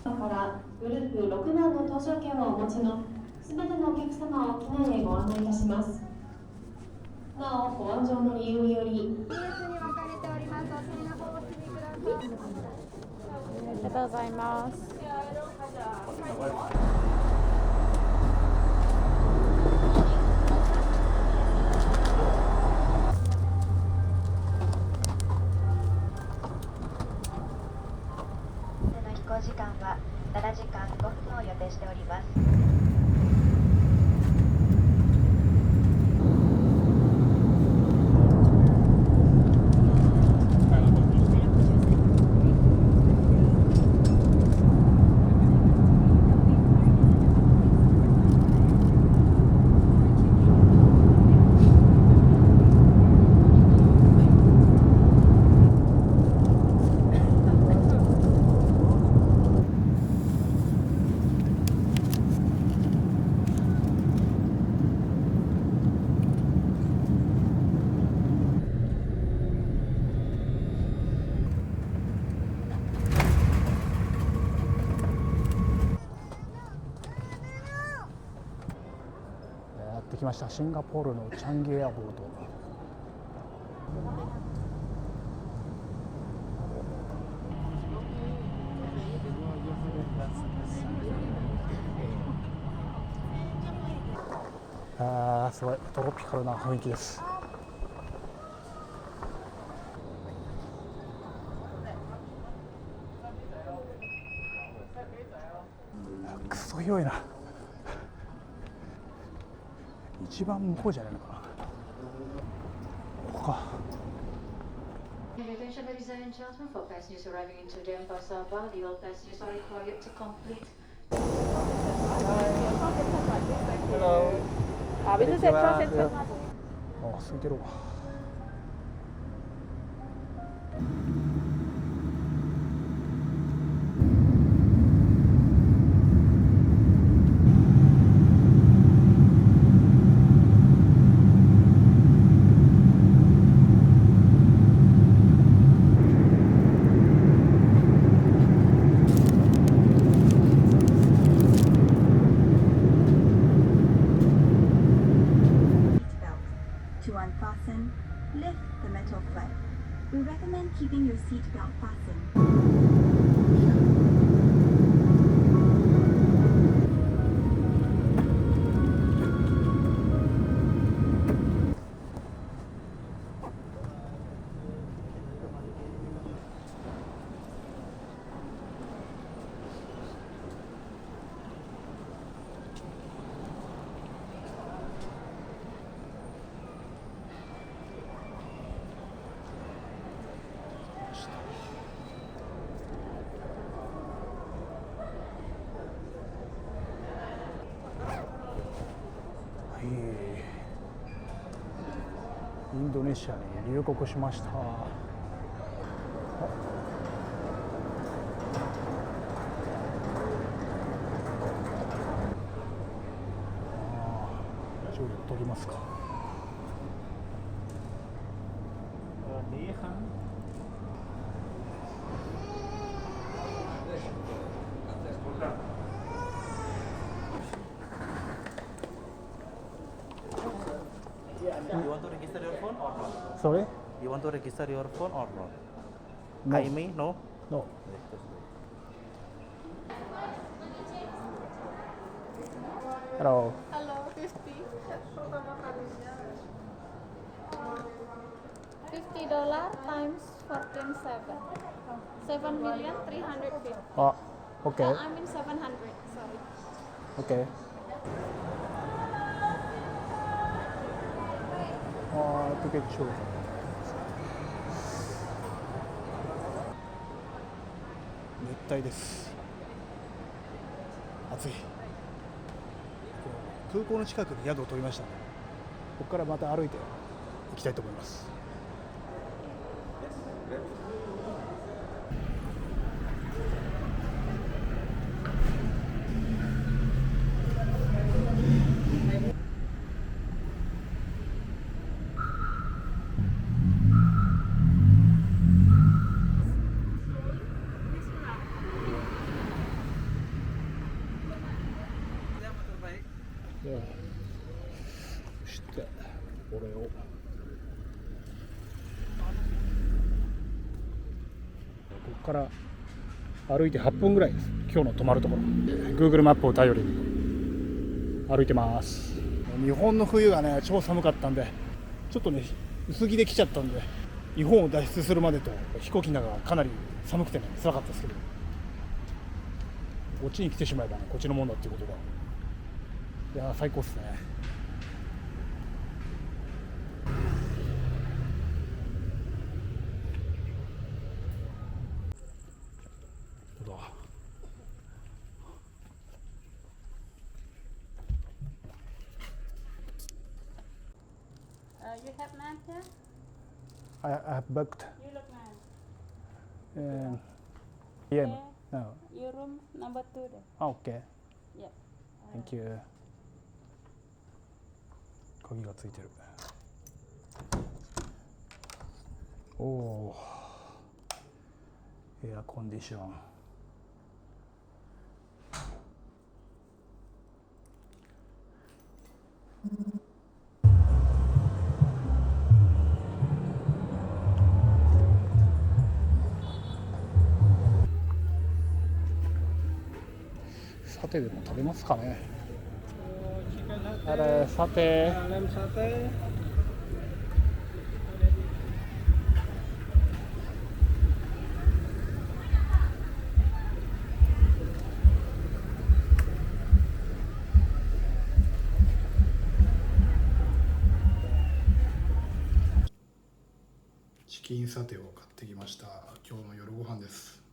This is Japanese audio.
からグループ6番の搭乗券をお持ちのすべてのお客様を機内へご案内いたします。なお、保安上の理由により2列に分かれております。お好きな方をお進みください。ありがとうございます。飛行時間は7時間5分を予定しております。やってきました。シンガポールのチャンギエアポート。すごいトロピカルな雰囲気です。クソ広いな。一番向こうじゃないのかな。ここか。Attention, ladies and gentlemen, for passengers arriving into Denpasar, Bali, all passengers are required to complete. Hello. Business extra center. あ、空いてるわ。To unfasten, lift the metal flap. We recommend keeping your seat belt fastened. インドネシアに入国しました。ちょっと取りますか。You want to register your phone or not? Sorry? You want to register your phone or not? No. IMEI? No? No. Hello. Hello, 50. $50 times 14.7. 7,350,000. Ah, okay. I mean 700. Sorry. Okay. ティケットショー。熱帯です。暑い。空港の近くに宿を取りましたので、ここからまた歩いて行きたいと思います。ではそしてこれをここから歩いて8分ぐらいです。今日の泊まるところ Google マップを頼りに歩いてます。日本の冬がね超寒かったんでちょっとね薄着で来ちゃったんで、日本を脱出するまでと飛行機の中がかなり寒くてね辛かったですけど、こっちに来てしまえばねこっちのもんだっていうことが、いや最高っすね。どうだ。You have naan here? I have booked You look naan. PM. Okay. No. Your room number 2 there. Okay. Yeah. Thank you. 鍵がついてる。おお。エアコンディション。サテでも食べますかね。あれサテ。チキンサテを買ってきました。今日の夜ご飯です。